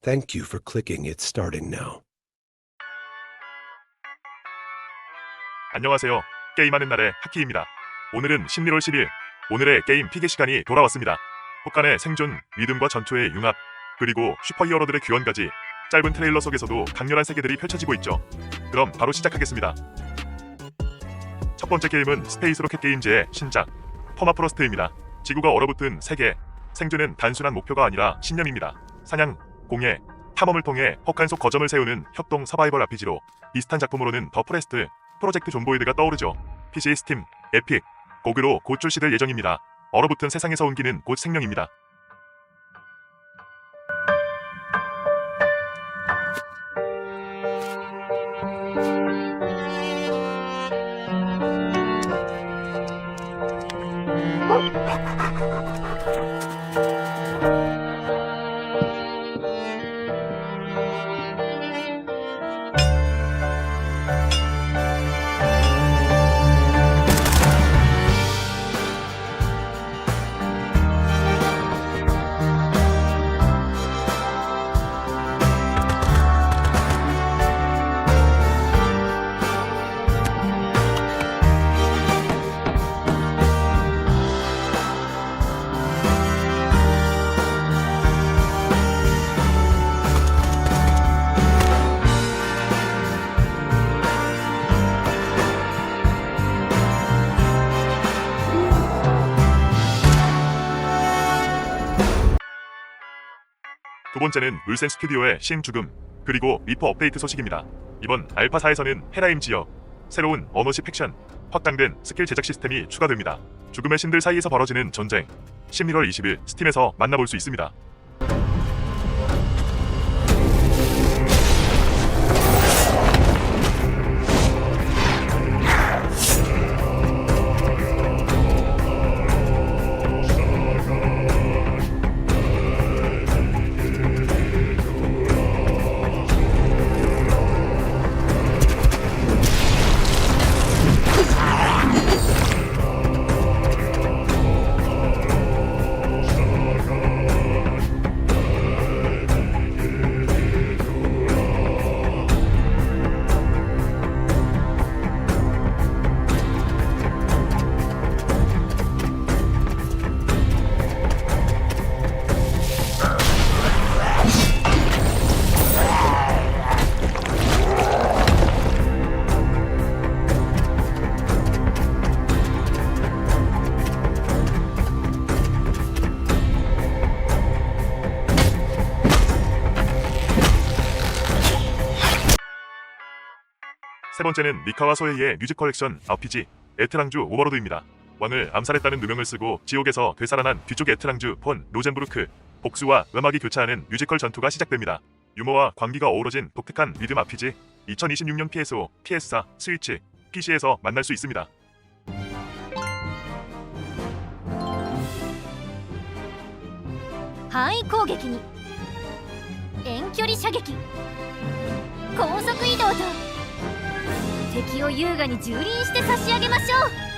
Thank you for clicking It's Starting Now. 안녕하세요. 게임하는 날의 하키입니다. 오늘은 11월 10일, 오늘의 게임 픽의 시간이 돌아왔습니다. 혹간의 생존, 믿음과 전투의 융합, 그리고 슈퍼히어로들의 귀환까지 짧은 트레일러 속에서도 강렬한 세계들이 펼쳐지고 있죠. 그럼 바로 시작하겠습니다. 첫 번째 게임은 스페이스로켓 게임즈의 신작, 퍼마프로스트입니다. 지구가 얼어붙은 세계, 생존은 단순한 목표가 아니라 신념입니다. 사냥, 공예, 탐험을 통해 혹한 속 거점을 세우는 협동 서바이벌 RPG로 비슷한 작품으로는 더 포레스트, 프로젝트 좀보이드가 떠오르죠. PC, 스팀, 에픽, 고그로 곧 출시될 예정입니다. 얼어붙은 세상에서 온기는 곧 생명입니다. 두 번째는 물센 스튜디오의 신죽음, 그리고 미포 업데이트 소식입니다. 이번 알파4에서는 헤라임 지역, 새로운 언어식 팩션, 확장된 스킬 제작 시스템이 추가됩니다. 죽음의 신들 사이에서 벌어지는 전쟁, 11월 20일 스팀에서 만나볼 수 있습니다. 세 번째는 미카와 소헤이의 뮤직 컬렉션 RPG 에트랑주 오버로드입니다. 왕을 암살했다는 누명을 쓰고 지옥에서 되살아난 뒤쪽 에트랑주 폰 로젠부르크, 복수와 음악이 교차하는 뮤지컬 전투가 시작됩니다. 유머와 광기가 어우러진 독특한 리듬 RPG, 2026년 PSO, PS4, 스위치, PC에서 만날 수 있습니다. 하이攻撃に遠距離射撃高速移動と敵を優雅に蹂躙して差し上げましょう。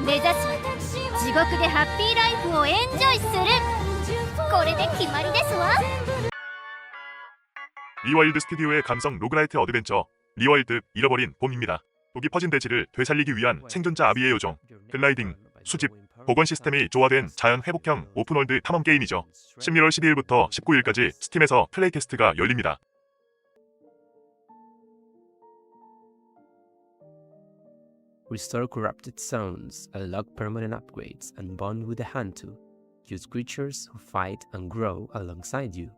目指すは地獄でハッピーライフをエンジョイする。これで決まりですわ。 리와일드 스튜디오의 감성 로그라이트 어드벤처 리와일드 잃어버린 봄입니다. 독이 퍼진 대지를 되살리기 위한 생존자 아비의 요정, 글라이딩, 수집, 복원 시스템이 조화된 자연 회복형 오픈월드 탐험 게임이죠. 11월 12일부터 19일까지 스팀에서 플레이 테스트가 열립니다. Restore corrupted zones, unlock permanent upgrades, and bond with the Hantu. Use creatures who fight and grow alongside you.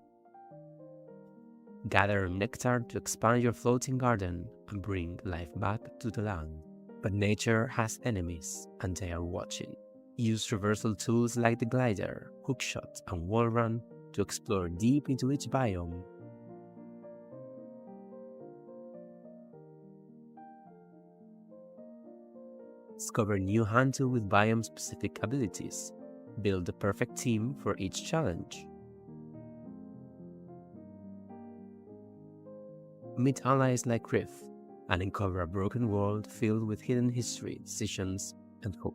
Gather nectar to expand your floating garden and bring life back to the land. But nature has enemies, and they are watching. Use traversal tools like the glider, hookshot, and wall run to explore deep into each biome. Discover new hunter with biome-specific abilities. Build the perfect team for each challenge. Meet allies like Riff and uncover a broken world filled with hidden history, decisions, and hope.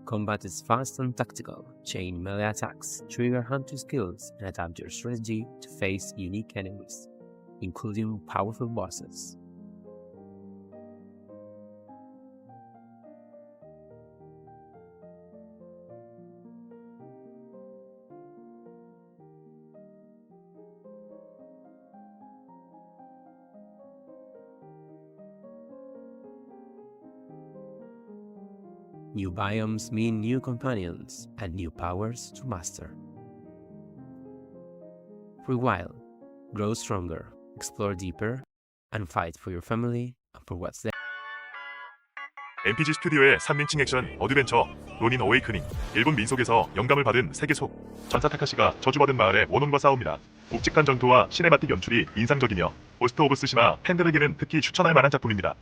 Combat is fast and tactical. Chain melee attacks, trigger hunter skills, and adapt your strategy to face unique enemies, including powerful bosses. New biomes mean new companions and new powers to master. Rewild, grow stronger, explore deeper, and fight for your family and for what's there. MPG 스튜디오의 3인칭 액션 어드벤처 로닌 어웨이크닝. 일본 민속에서 영감을 받은 세계 속 전사 타카시가 저주받은 마을의 원혼과 싸웁니다. 묵직한 전투와 시네마틱 연출이 인상적이며 고스트 오브 스시마 팬들에게는 특히 추천할 만한 작품입니다.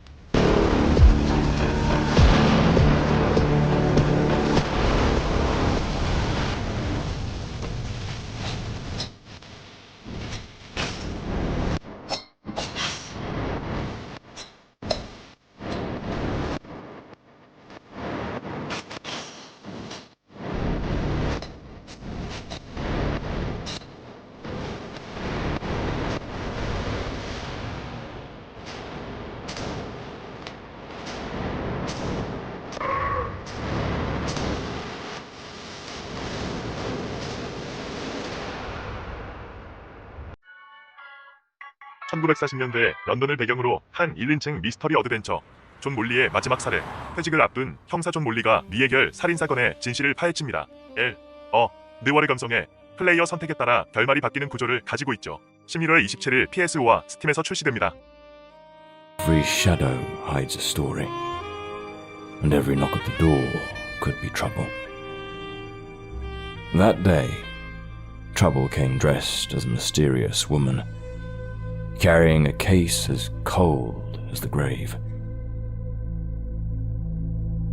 (1940년대) 런던을 배경으로 한 1인칭 미스터리 어드벤처 존 몰리의 마지막 살해. 퇴직을 앞둔 형사 존 몰리가 미해결 살인사건의 진실을 파헤칩니다. 느와르 감성의 플레이어 선택에 따라 결말이 바뀌는 구조를 가지고 있죠. 11월 27일 PS5와 스팀에서 출시됩니다. Every shadow hides a story, and every knock at the door could be trouble. That day, Trouble came dressed as a mysterious woman, carrying a case as cold as the grave.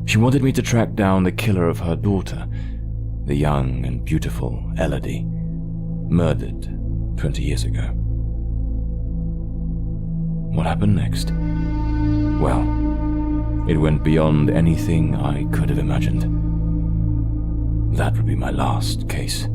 She wanted me to track down the killer of her daughter, the young and beautiful Elodie, murdered 20 years ago. What happened next? Well, it went beyond anything I could have imagined. That would be my last case.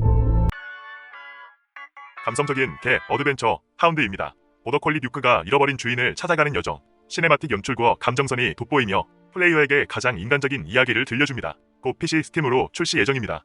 감성적인 개 어드벤처 하운드입니다. 보더콜리 듀크가 잃어버린 주인을 찾아가는 여정. 시네마틱 연출과 감정선이 돋보이며 플레이어에게 가장 인간적인 이야기를 들려줍니다. 곧 PC 스팀으로 출시 예정입니다.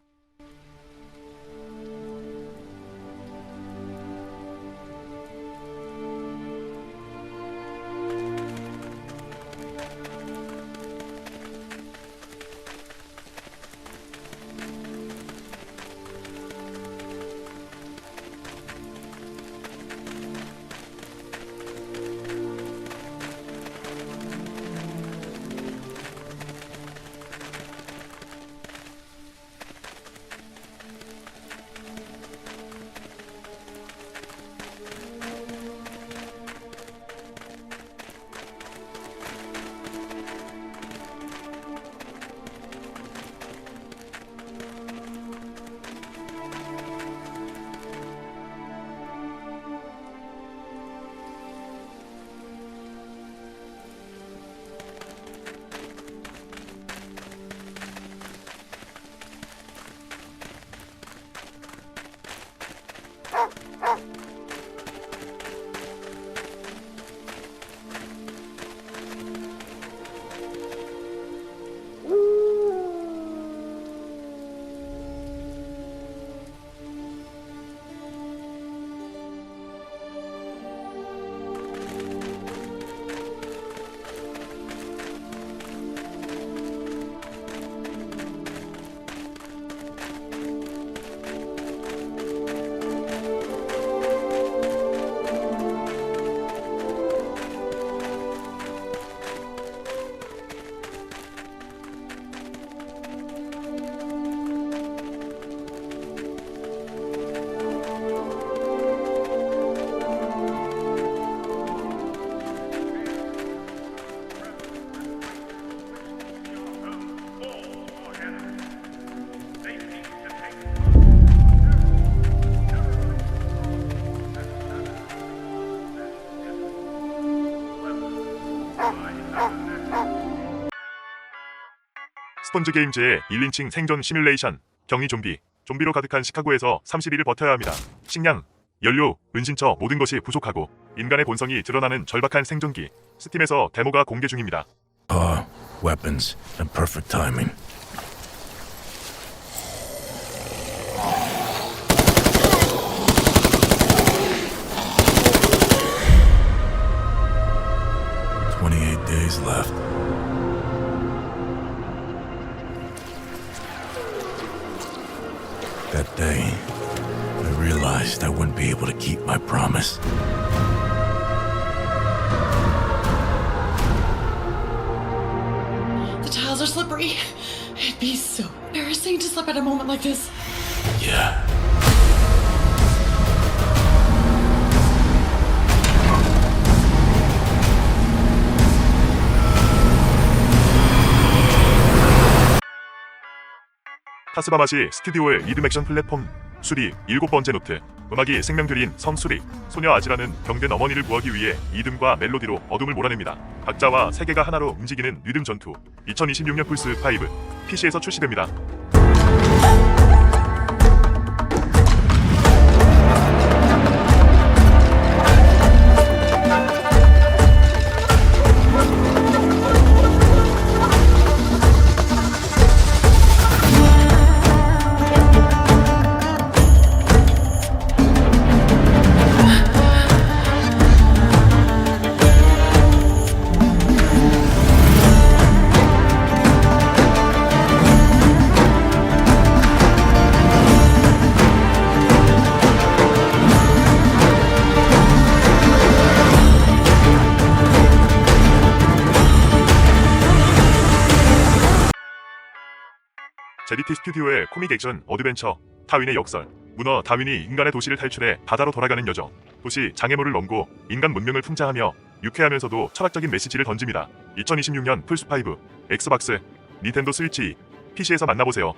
스폰즈 게임즈의 1인칭 생존 시뮬레이션, 격리 좀비로 가득한 시카고에서 30일을 버텨야 합니다. 식량, 연료, 은신처 모든 것이 부족하고 인간의 본성이 드러나는 절박한 생존기. 스팀에서 데모가 공개 중입니다. Weapons and perfect timing. Days left. That day, I realized I wouldn't be able to keep my promise. The tiles are slippery. It'd be so embarrassing to slip at a moment like this. Yeah. 타스바마시 스튜디오의 리듬 액션 플랫폼 수리 7번째 노트. 음악이 생명들인 섬 수리. 소녀 아지라는 병든 어머니를 구하기 위해 리듬과 멜로디로 어둠을 몰아냅니다. 각자와 세계가 하나로 움직이는 리듬 전투. 2026년 플스5 PC에서 출시됩니다. 제디티 스튜디오의 코믹 액션 어드벤처 다윈의 역설. 문어 다윈이 인간의 도시를 탈출해 바다로 돌아가는 여정. 도시 장애물을 넘고 인간 문명을 풍자하며 유쾌하면서도 철학적인 메시지를 던집니다. 2026년 플스5, 엑스박스, 닌텐도 스위치, PC에서 만나보세요.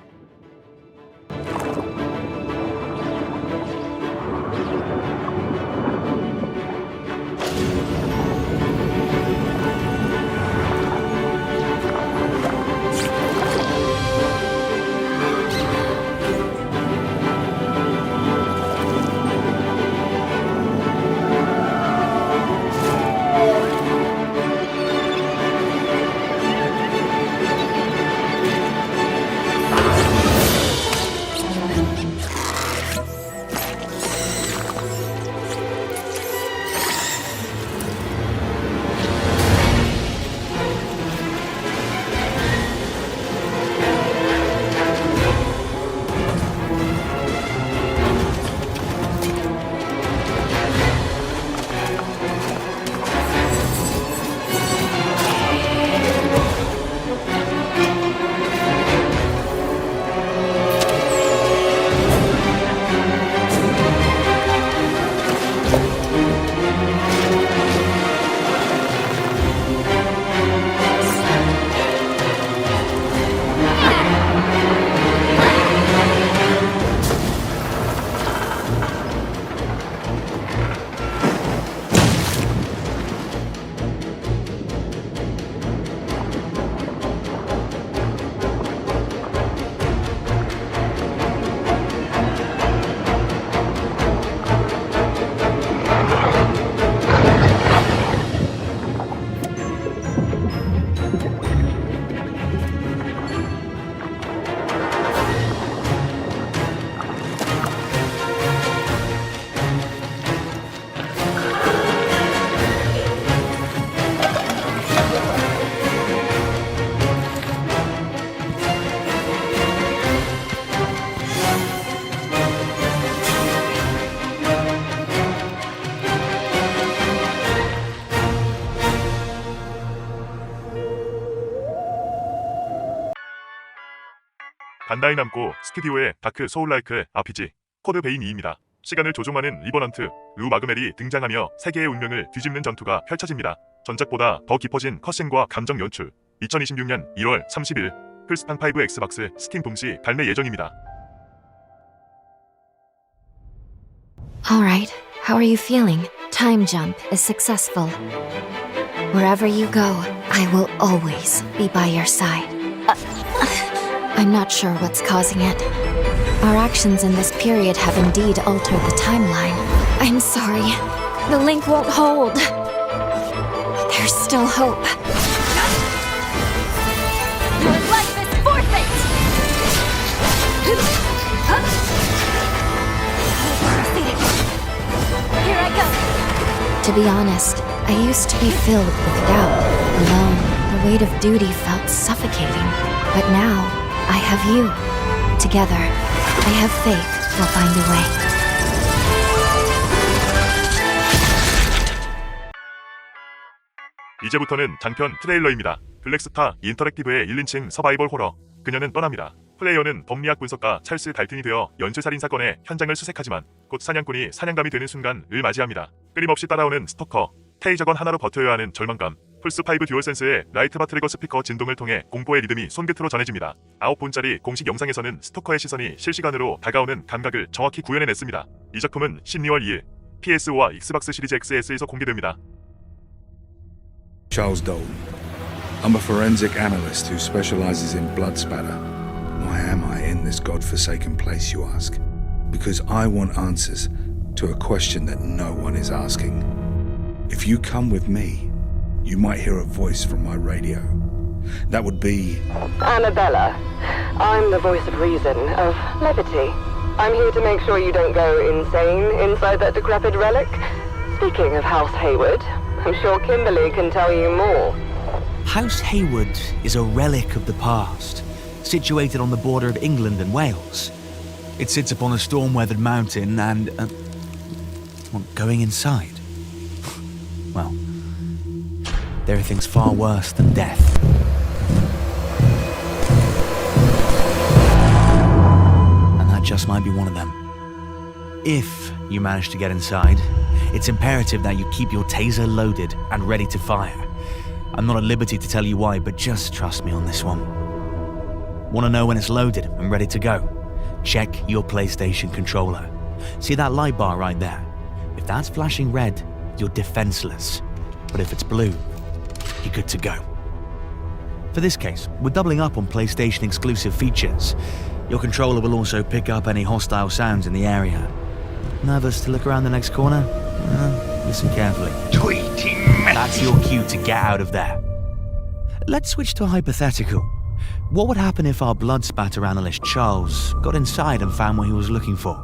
반다이 남코 스튜디오의 다크 소울라이크 RPG 코드 베인 2입니다. 시간을 조종하는 리버넌트 루 마그멜이 등장하며 세계의 운명을 뒤집는 전투가 펼쳐집니다. 전작보다 더 깊어진 컷신과 감정 연출. 2026년 1월 30일 플스판 5 엑스박스 스팀 동시 발매 예정입니다. Alright, how are you feeling? Time jump is successful. Wherever you go, I will always be by your side. I'm not sure what's causing it. Our actions in this period have indeed altered the timeline. I'm sorry. The link won't hold. There's still hope. Your life is forfeit! Here I go! To be honest, I used to be filled with doubt. Alone, the weight of duty felt suffocating. But now, I have you. Together, I have faith we'll find a way. 이제부터는 장편 트레일러입니다. 블랙스타 인터랙티브의 1인칭 서바이벌 호러 그녀는 떠납니다. 플레이어는 법리학 분석가 찰스 달튼이 되어 연쇄살인 사건의 현장을 수색하지만 곧 사냥꾼이 사냥감이 되는 순간을 맞이합니다. 끊임없이 따라오는 스토커, 테이저건 하나로 버텨야 하는 절망감, 플스5 듀얼센스의 라이트 바트리거 스피커 진동을 통해 공포의 리듬이 손끝으로 전해집니다. 9분짜리 공식 영상에서는 스토커의 시선이 실시간으로 다가오는 감각을 정확히 구현해냈습니다. 이 작품은 12월 2일 PS5와 엑스박스 시리즈 XS에서 공개됩니다. Charles Dalton. I'm a forensic analyst who specializes in blood spatter. Why am I in this godforsaken place, you ask? Because I want answers to a question that no one is asking. If you come with me, you might hear a voice from my radio. That would be... Annabella. I'm the voice of reason, of levity. I'm here to make sure you don't go insane inside that decrepit relic. Speaking of House Hayward, I'm sure Kimberly can tell you more. House Hayward is a relic of the past, situated on the border of England and Wales. It sits upon a storm-weathered mountain and... going inside? Well, there are things far worse than death. And that just might be one of them. If you manage to get inside, it's imperative that you keep your taser loaded and ready to fire. I'm not at liberty to tell you why, but just trust me on this one. Want to know when it's loaded and ready to go? Check your PlayStation controller. See that light bar right there? If that's flashing red, you're defenseless. But if it's blue, you're good to go. For this case, we're doubling up on PlayStation exclusive features. Your controller will also pick up any hostile sounds in the area. Nervous to look around the next corner? Listen carefully. That's your cue to get out of there. Let's switch to a hypothetical. What would happen if our blood spatter analyst Charles got inside and found what he was looking for?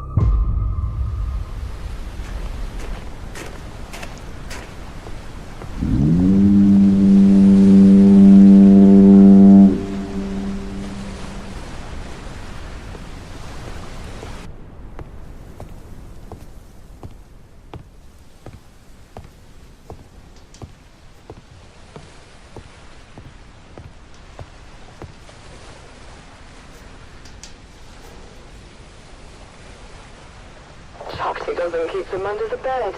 He doesn't keep them under the bed.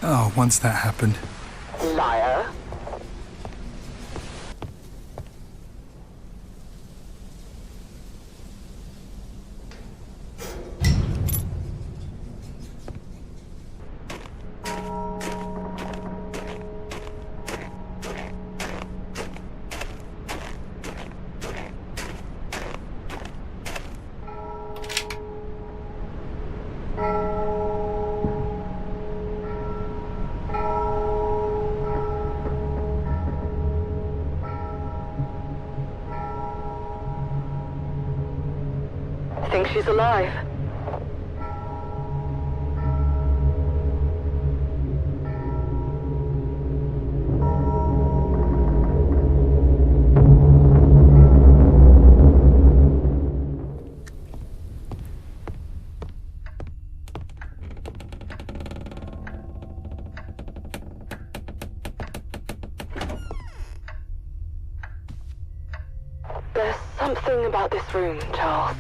Oh, once that happened. Liar. Think she's alive. There's something about this room, Charles.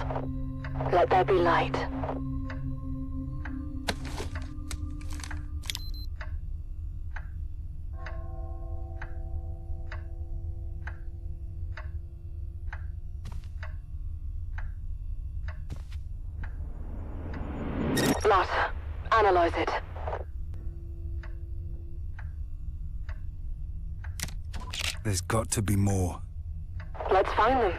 Let there be light. Blood. Analyze it. There's got to be more. Let's find them.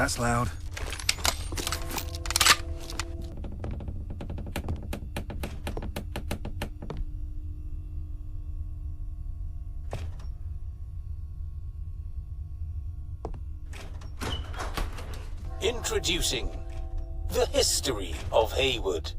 That's loud. Introducing the history of Heywood.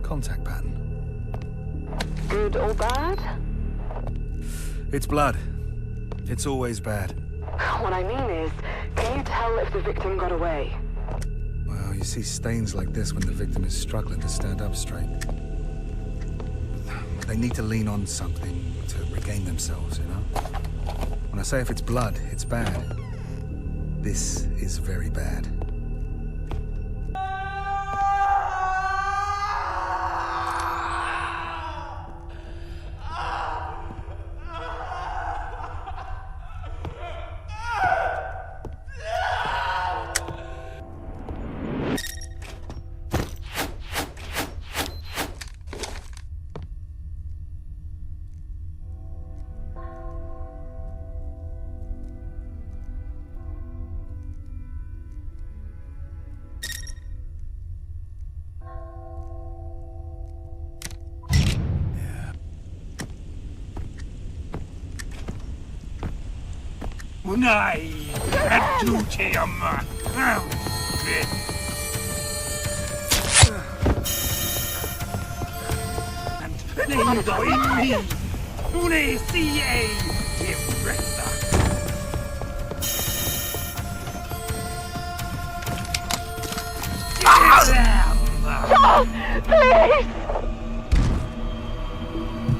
Contact pattern. Good or bad? It's blood. It's always bad. What I mean is, can you tell if the victim got away? Well, you see stains like this when the victim is struggling to stand up straight. They need to lean on something to regain themselves, you know? When I say if it's blood, it's bad. This is very bad.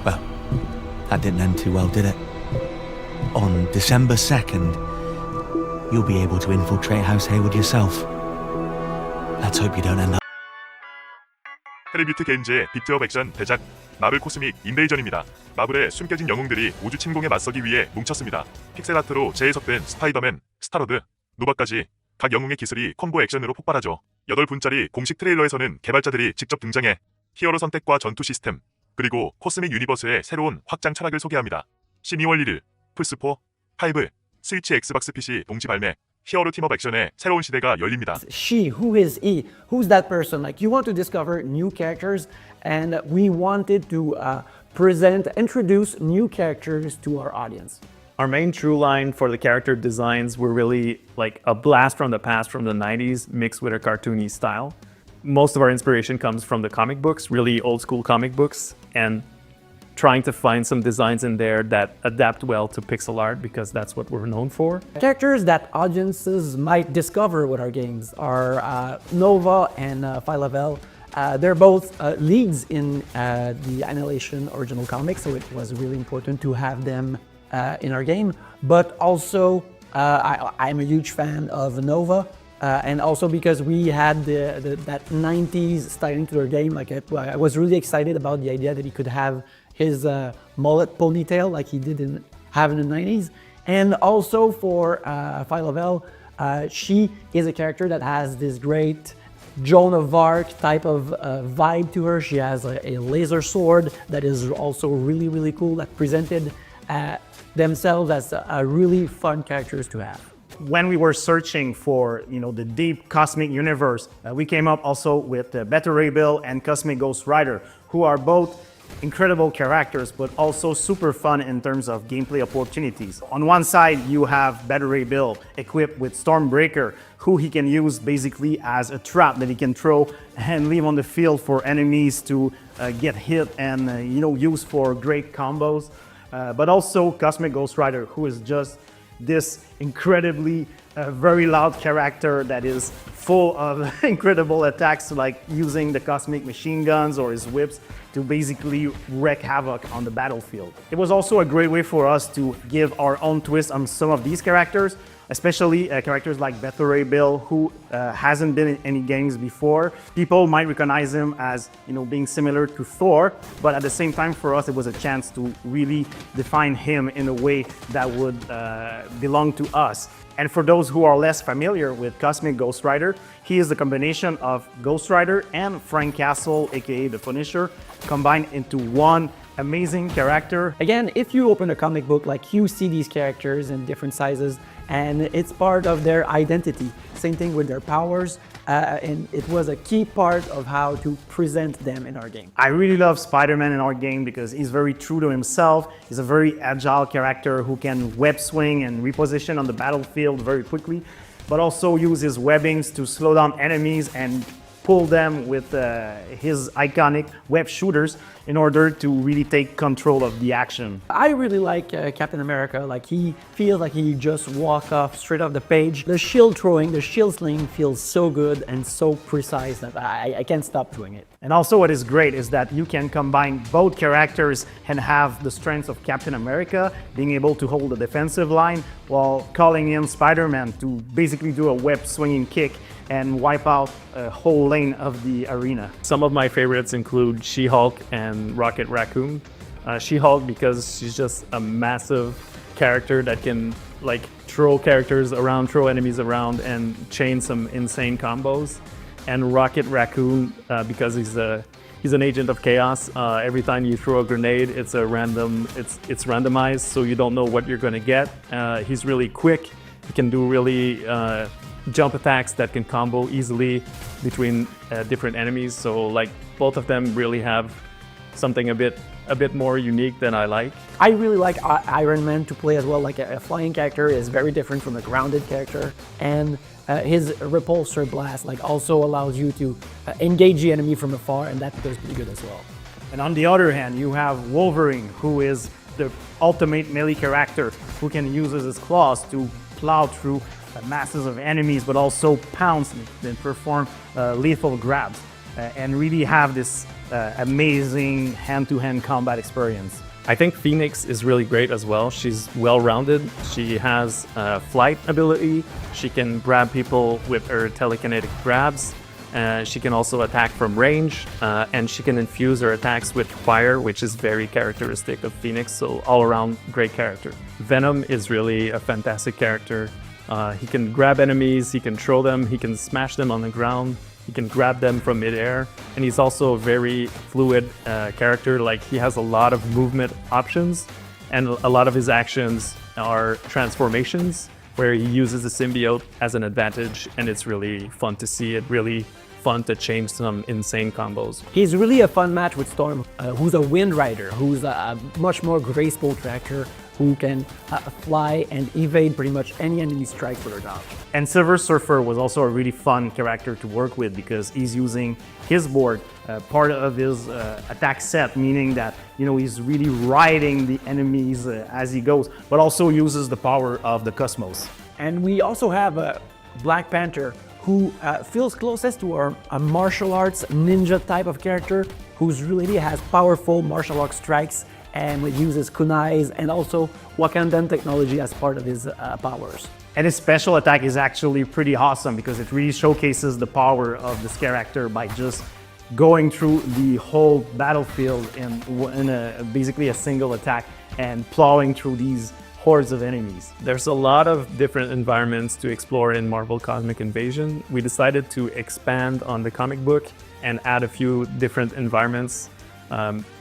Well, that didn't end too well, did it? On December 2nd, you'll be able to infiltrate House Heywood yourself. Let's hope you don't end up. 트리뷰트 게임즈의 비트업 액션 대작 마블 코스믹 인베이전입니다. 마블의 숨겨진 영웅들이 우주 침공에 맞서기 위해 뭉쳤습니다. 픽셀 아트로 재해석된 스파이더맨, 스타로드, 노바까지 각 영웅의 기술이 콤보 액션으로 폭발하죠. 8분짜리 공식 트레일러에서는 개발자들이 직접 등장해 히어로 선택과 전투 시스템, 그리고 코스믹 유니버스의 새로운 확장 철학을 소개합니다. 12월 1일 플스4, 5, 스위치 엑스박스 PC 동시 발매 히어로 팀업 액션의 새로운 시대가 열립니다. She, who is he? Who's that person? Like, you want to discover new characters, and we wanted to introduce new characters to our audience. Our main true line for the character designs were really like a blast from the past from the 90s mixed with a cartoony style. Most of our inspiration comes from the comic books, really old school comic books, and trying to find some designs in there that adapt well to pixel art because that's what we're known for. Characters that audiences might discover with our games are Nova and Phylavel. They're both leads in the Annihilation original comics, so it was really important to have them in our game. But also, I'm a huge fan of Nova, and also because we had that 90s styling to our game. Like I was really excited about the idea that he could have his mullet ponytail like he did have in the 90s. And also for Phylavel, she is a character that has this great Joan of Arc type of vibe to her. She has a laser sword that is also really, really cool, that presented themselves as really fun characters to have. when we were searching for, the deep cosmic universe, we came up also with Beta Ray Bill and Cosmic Ghost Rider, who are both incredible characters, but also super fun in terms of gameplay opportunities. On one side, you have Beta Ray Bill equipped with Stormbreaker, who he can use basically as a trap that he can throw and leave on the field for enemies to get hit and use for great combos. But also Cosmic Ghost Rider, who is just this incredibly very loud character that is full of incredible attacks, like using the cosmic machine guns or his whips to basically wreak havoc on the battlefield. It was also a great way for us to give our own twist on some of these characters, especially characters like Beta Ray Bill, who hasn't been in any games before. People might recognize him as being similar to Thor, but at the same time for us it was a chance to really define him in a way that would belong to us. And for those who are less familiar with Cosmic Ghost Rider, he is the combination of Ghost Rider and Frank Castle, aka the Punisher, combined into one amazing character. Again, if you open a comic book, like you see these characters in different sizes, and it's part of their identity. Same thing with their powers, and it was a key part of how to present them in our game. I really love Spider-Man in our game because he's very true to himself. He's a very agile character who can web swing and reposition on the battlefield very quickly, but also use his webbings to slow down enemies and pull them with his iconic web shooters in order to really take control of the action. I really like Captain America. Like, he feels like he just walk off straight off the page. The shield throwing, the shield sling feels so good and so precise that I can't stop doing it. And also what is great is that you can combine both characters and have the strengths of Captain America, being able to hold the defensive line while calling in Spider-Man to basically do a web swinging kick and wipe out a whole lane of the arena. Some of my favorites include She-Hulk and Rocket Raccoon. She-Hulk because she's just a massive character that can throw characters around, throw enemies around, and chain some insane combos. And Rocket Raccoon because he's an agent of chaos. Every time you throw a grenade, it's randomized, so you don't know what you're gonna get. He's really quick. He can do really jump attacks that can combo easily between different enemies. So both of them really have something a bit more unique than I like. I really like Iron Man to play as well. Like a flying character is very different from a grounded character, and his repulsor blast also allows you to engage the enemy from afar, and that does pretty good as well. And on the other hand, you have Wolverine, who is the ultimate melee character who can use his claws to plow through masses of enemies, but also pounce and perform lethal grabs and really have this amazing hand-to-hand combat experience. I think Phoenix is really great as well. She's well-rounded. She has flight ability. She can grab people with her telekinetic grabs. She can also attack from range, and she can infuse her attacks with fire, which is very characteristic of Phoenix, so all-around great character. Venom is really a fantastic character. He can grab enemies, he can throw them, he can smash them on the ground, he can grab them from midair, and he's also a very fluid character. He has a lot of movement options, and a lot of his actions are transformations, where he uses the symbiote as an advantage, and it's really fun to see it, really fun to change some insane combos. He's really a fun match with Storm, who's a Wind Rider, who's a much more graceful character, who can fly and evade pretty much any enemy strike with her dodge. And Silver Surfer was also a really fun character to work with because he's using his board, part of his attack set, meaning that he's really riding the enemies as he goes, but also uses the power of the cosmos. And we also have Black Panther, who feels closest to a martial arts ninja type of character, who's really has powerful martial arts strikes and uses kunais and also Wakandan technology as part of his powers. And his special attack is actually pretty awesome because it really showcases the power of this character by just going through the whole battlefield in basically a single attack and plowing through these hordes of enemies. There's a lot of different environments to explore in Marvel Cosmic Invasion. We decided to expand on the comic book and add a few different environments.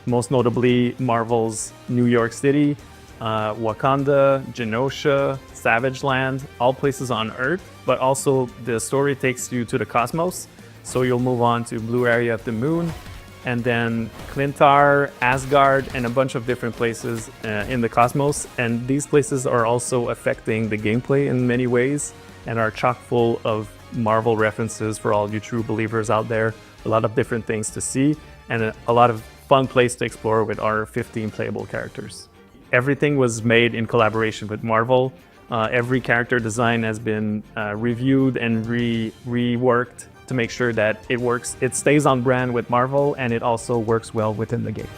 Most notably Marvel's New York City, Wakanda, Genosha, Savage Land, all places on Earth, but also the story takes you to the cosmos. So you'll move on to Blue Area of the Moon, and then Clintar, Asgard, and a bunch of different places in the cosmos. And these places are also affecting the gameplay in many ways and are chock full of Marvel references for all you true believers out there. A lot of different things to see, and a lot of fun place to explore with our 15 playable characters. Everything was made in collaboration with Marvel. Every character design has been reviewed and reworked to make sure that it works. It stays on brand with Marvel, and it also works well within the game.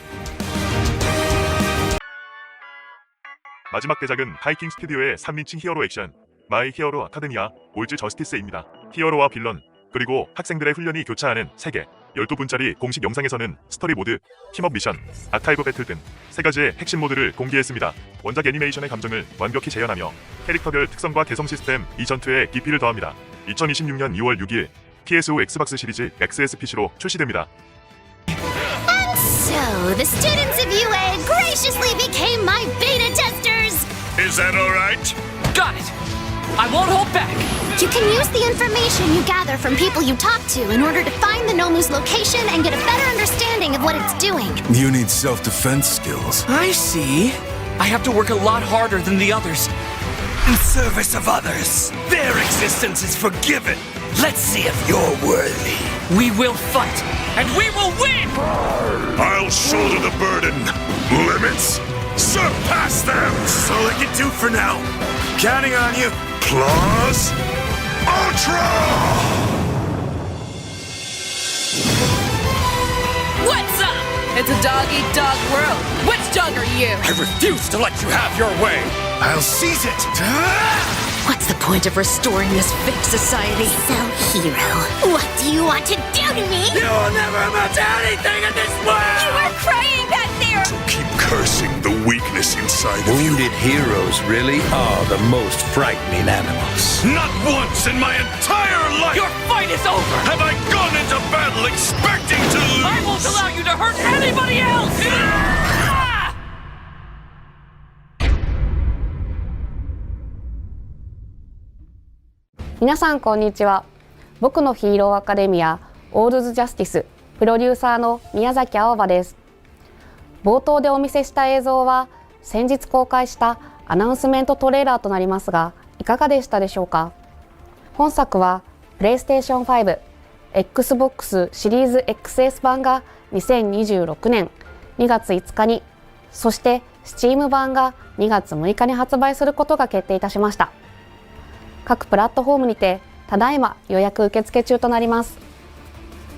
마지막 대작은 하이킹 스튜디오의 3인칭 히어로 액션 마이 히어로 아카데미아 올즈 저스티스입니다. 히어로와 빌런 그리고 학생들의 훈련이 교차하는 세계 12분짜리 공식 영상에서는 스토리 모드, 팀업 미션, 아카이브 배틀 등 3가지의 핵심 모드를 공개했습니다. 원작 애니메이션의 감정을 완벽히 재현하며 캐릭터별 특성과 개성 시스템, 이 전투에 깊이를 더합니다. 2026년 2월 6일 PS5 엑스박스 시리즈 XSPC로 출시됩니다. And so, the students of UA graciously became my beta testers! Is that all right? Got it! I won't hold back! You can use the information you gather from people you talk to in order to find the Nomu's location and get a better understanding of what it's doing. You need self-defense skills. I see. I have to work a lot harder than the others. In service of others. Their existence is forgiven. Let's see if you're worthy. We will fight, and we will win! I'll shoulder the burden. Limits? Surpass them! That's all I can do for now. Counting on you. Claws Ultra! What's up? It's a dog-eat-dog world. Which dog are you? I refuse to let you have your way. I'll seize it. What's the point of restoring this fake society? So, Hero, what do you want to do to me? You will never amount to anything in this world! You were crying back there! So keep cursing the weakness inside of you. Wounded heroes really are the most frightening animals. Not once in my entire life! Your fight is over! Have I gone into battle expecting to lose? I won't allow you to hurt anybody else! 皆さんこんにちは。僕のヒーローアカデミアオールズジャスティスプロデューサーの宮崎青葉です。冒頭でお見せした映像は先日公開したアナウンスメントトレーラーとなりますが、いかがでしたでしょうか。本作はプレイステーション5、Xbox シリーズ XS 版が2026年2月5日に、そして Steam 版が2月6日に発売することが決定いたしました。各プラットフォームにてただいま予約受付中となります。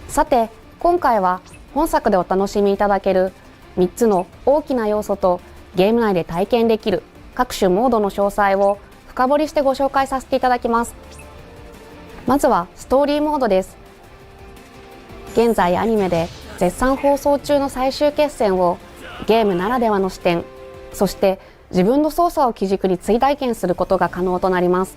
さて今回は本作でお楽しみいただける3つの大きな要素とゲーム内で体験できる各種モードの詳細を深掘りしてご紹介させていただきます。まずはストーリーモードです。現在アニメで絶賛放送中の最終決戦をゲームならではの視点、そして自分の操作を基軸に追体験することが可能となります。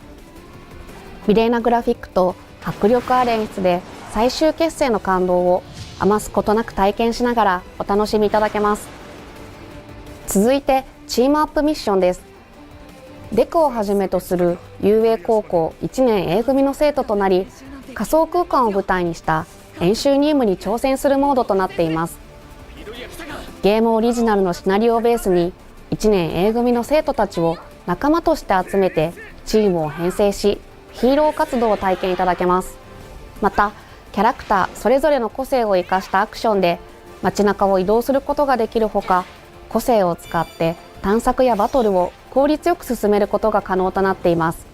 美麗なグラフィックと迫力ある演出で最終決戦の感動を余すことなく体験しながらお楽しみいただけます。続いてチームアップミッションです。デクをはじめとする遊泳高校1年 A 組の生徒となり、仮想空間を舞台にした演習任務に挑戦するモードとなっています。ゲームオリジナルのシナリオをベースに1年 A 組の生徒たちを仲間として集めてチームを編成し、ヒーロー活動を体験いただけます。またキャラクターそれぞれの個性を生かしたアクションで街中を移動することができるほか、個性を使って探索やバトルを効率よく進めることが可能となっています。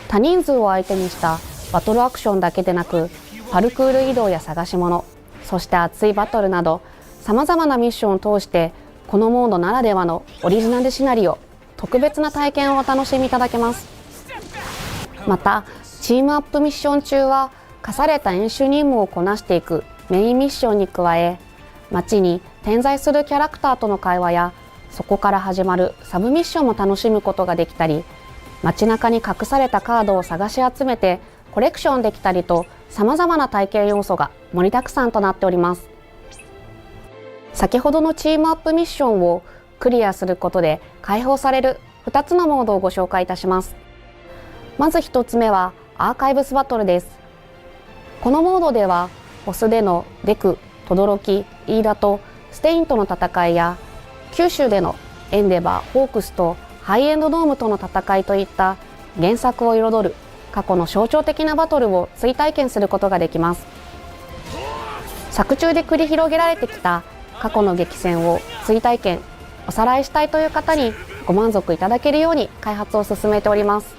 多人数を相手にしたバトルアクションだけでなく、パルクール移動や探し物、そして熱いバトルなどさまざまなミッションを通してこのモードならではのオリジナルシナリオ、特別な体験をお楽しみいただけます。またチームアップミッション中は課された演習任務をこなしていくメインミッションに加え、街に点在するキャラクターとの会話やそこから始まるサブミッションも楽しむことができたり、街中に隠されたカードを探し集めてコレクションできたりと、さまざまな体験要素が盛りだくさんとなっております。先ほどのチームアップミッションをクリアすることで解放される2つのモードをご紹介いたします。まず1つ目はアーカイブスバトルです。このモードではボスでのデク、トドロキ、イーダとステインとの戦いや、九州でのエンデバー、ホークスとハイエンドドームとの戦いといった原作を彩る過去の象徴的なバトルを追体験することができます。作中で繰り広げられてきた過去の激戦を追体験、おさらいしたいという方にご満足いただけるように開発を進めております。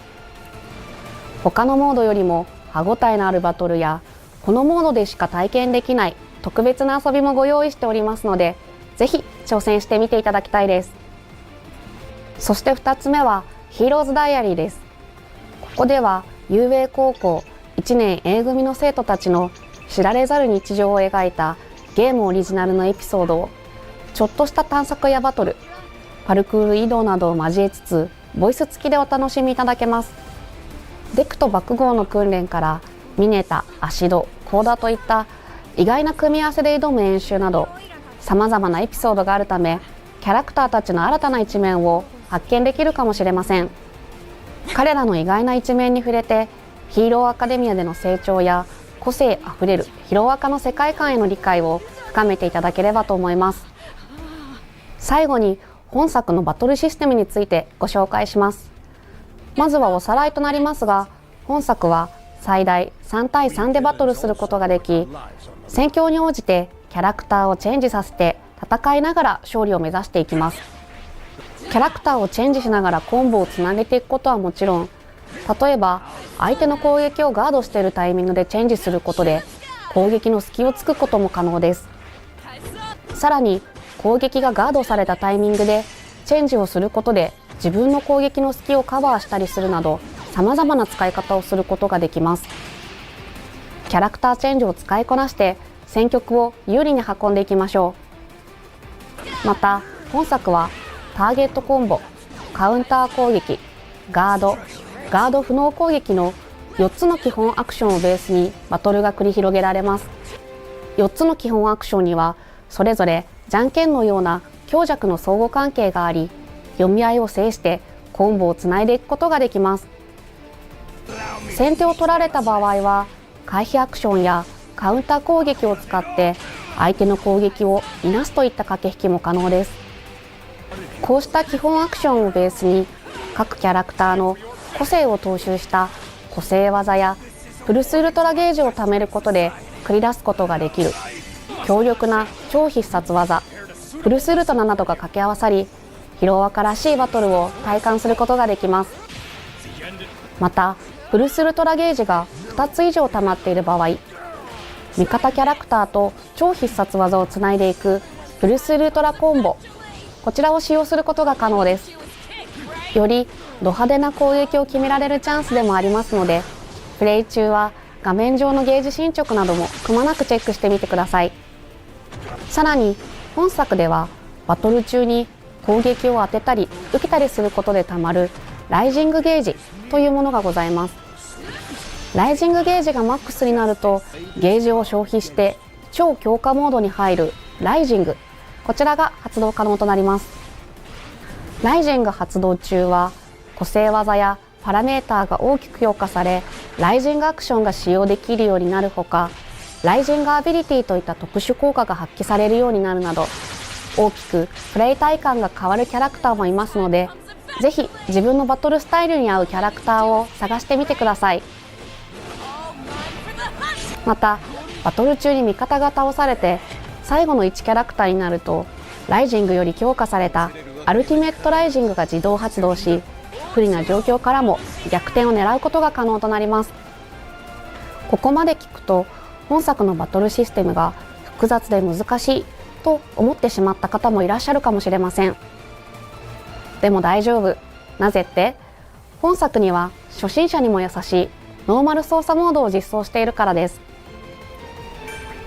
他のモードよりも歯ごたえのあるバトルや、このモードでしか体験できない特別な遊びもご用意しておりますので、ぜひ挑戦してみていただきたいです。そして2つ目はヒーローズダイアリーです。ここでは遊泳高校1年 A 組の生徒たちの知られざる日常を描いたゲームオリジナルのエピソードをちょっとした探索やバトル、パルクール移動などを交えつつボイス付きでお楽しみいただけます。デクと爆豪の訓練からミネタ、アシド、コーダといった意外な組み合わせで挑む演習など様々なエピソードがあるため、キャラクターたちの新たな一面を発見できるかもしれません。彼らの意外な一面に触れて、ヒーローアカデミアでの成長や個性あふれるヒロアカの世界観への理解を深めていただければと思います。最後に本作のバトルシステムについてご紹介します。まずはおさらいとなりますが、本作は最大3対3でバトルすることができ、戦況に応じてキャラクターをチェンジさせて戦いながら勝利を目指していきます。キャラクターをチェンジしながらコンボをつなげていくことはもちろん、例えば相手の攻撃をガードしているタイミングでチェンジすることで攻撃の隙を突くことも可能です。さらに攻撃がガードされたタイミングでチェンジをすることで自分の攻撃の隙をカバーしたりするなど、様々な使い方をすることができます。キャラクターチェンジを使いこなして戦局を有利に運んでいきましょう。また本作はターゲットコンボ、カウンター攻撃、ガード不能攻撃の4つの基本アクションをベースにバトルが繰り広げられます。4つの基本アクションにはそれぞれじゃんけんのような強弱の相互関係があり、読み合いを制してコンボをつないでいくことができます。先手を取られた場合は回避アクションやカウンター攻撃を使って相手の攻撃をいなすといった駆け引きも可能です。こうした基本アクションをベースに各キャラクターの個性を踏襲した個性技やプルスウルトラゲージを貯めることで繰り出すことができる強力な超必殺技、プルスウルトラなどが掛け合わさり、ヒロアカらしいバトルを体感することができます。またプルスウルトラゲージが2つ以上溜まっている場合、味方キャラクターと超必殺技をつないでいくプルスウルトラコンボ、こちらを使用することが可能です。よりド派手な攻撃を決められるチャンスでもありますので、プレイ中は画面上のゲージ進捗などもくまなくチェックしてみてください。さらに本作ではバトル中に攻撃を当てたり受けたりすることでたまるライジングゲージというものがございます。ライジングゲージがマックスになるとゲージを消費して超強化モードに入るライジング、こちらが発動可能となります。ライジング発動中は個性技やパラメーターが大きく評価され、ライジングアクションが使用できるようになるほか、ライジングアビリティといった特殊効果が発揮されるようになるなど、大きくプレイ体感が変わるキャラクターもいますので、ぜひ自分のバトルスタイルに合うキャラクターを探してみてください。またバトル中に味方が倒されて最後の1キャラクターになると、ライジングより強化されたアルティメットライジングが自動発動し、不利な状況からも逆転を狙うことが可能となります。ここまで聞くと本作のバトルシステムが複雑で難しいと思ってしまった方もいらっしゃるかもしれません。でも大丈夫。なぜって、本作には初心者にも優しいノーマル操作モードを実装しているからです。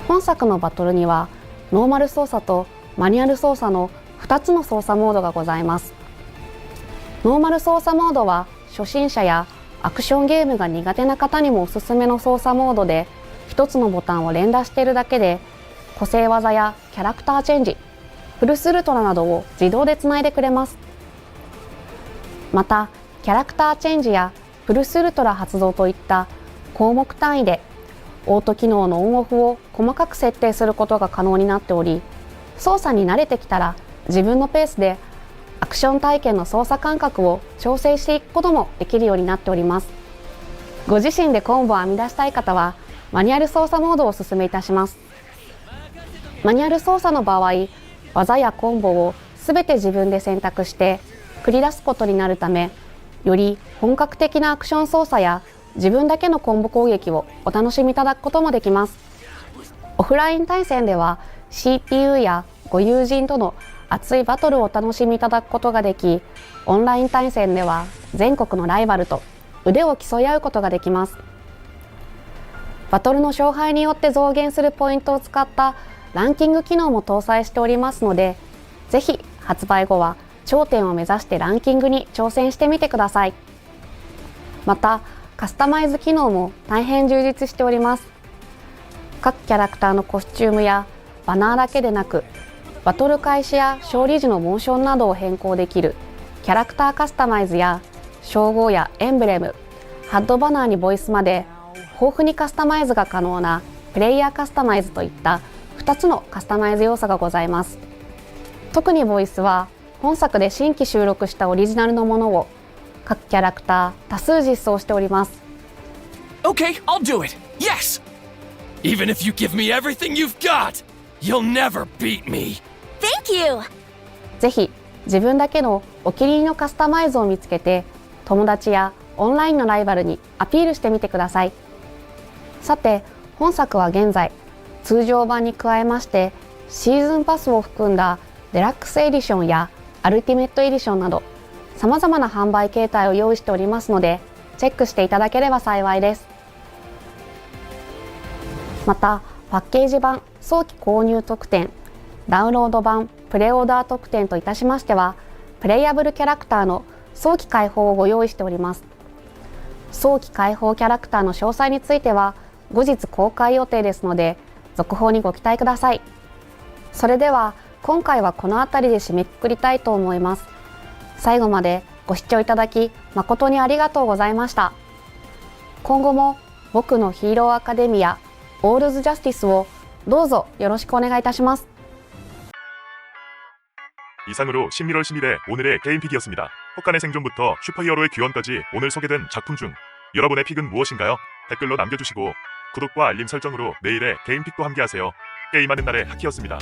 本作のバトルにはノーマル操作とマニュアル操作の2つの操作モードがございます。ノーマル操作モードは初心者やアクションゲームが苦手な方にもおすすめの操作モードで、1つのボタンを連打しているだけで個性技やキャラクターチェンジ、プルスウルトラなどを自動でつないでくれます。またキャラクターチェンジやプルスウルトラ発動といった項目単位でオート機能のオンオフを細かく設定することが可能になっており、操作に慣れてきたら自分のペースでアクション体験の操作感覚を調整していくこともできるようになっております。ご自身でコンボを編み出したい方はマニュアル操作モードをお勧めいたします。マニュアル操作の場合、技やコンボをすべて自分で選択して繰り出すことになるため、より本格的なアクション操作や自分だけのコンボ攻撃をお楽しみいただくこともできます。オフライン対戦では CPU やご友人との熱いバトルをお楽しみいただくことができ、オンライン対戦では全国のライバルと腕を競い合うことができます。バトルの勝敗によって増減するポイントを使ったランキング機能も搭載しておりますので、ぜひ発売後は頂点を目指してランキングに挑戦してみてください。またカスタマイズ機能も大変充実しております。各キャラクターのコスチュームやバナーだけでなく、バトル開始や勝利時のモーションなどを変更できるキャラクターカスタマイズや称号やエンブレム、ハッドバナーにボイスまで豊富にカスタマイズが可能なプレイヤーカスタマイズといった2つのカスタマイズ要素がございます。特にボイスは本作で新規収録したオリジナルのものを各キャラクター多数実装しております。 Okay, I'll do it. Yes! Even if you give me everything you've got, you'll never beat me. Thank you! ぜひ自分だけのお気に入りのカスタマイズを見つけて、友達やオンラインのライバルにアピールしてみてください。さて、本作は現在通常版に加えましてシーズンパスを含んだデラックスエディションやアルティメットエディションなどさまざまな販売形態を用意しておりますので、チェックしていただければ幸いです。またパッケージ版早期購入特典、ダウンロード版プレオーダー特典といたしましては、プレイヤブルキャラクターの早期開放をご用意しております。早期開放キャラクターの詳細については後日公開予定ですので、続報にご期待ください。それでは今回はこの辺りで締めくくりたいと思います。最後までご視聴いただき誠にありがとうございました。今後も僕のヒーローアカデミアオールズジャスティスをどうぞよろしくお願いいたします。 이상으로 11월 10일에 오늘의 게임 픽이었습니다. 혹간의 생존부터 슈퍼히어로의 귀원까지 오늘 소개된 작품 중 여러분의 픽은 무엇인가요? 댓글로 남겨주시고 구독과 알림 설정으로 내일의 게임 픽도 함께하세요. 게임하는 날의 하키였습니다.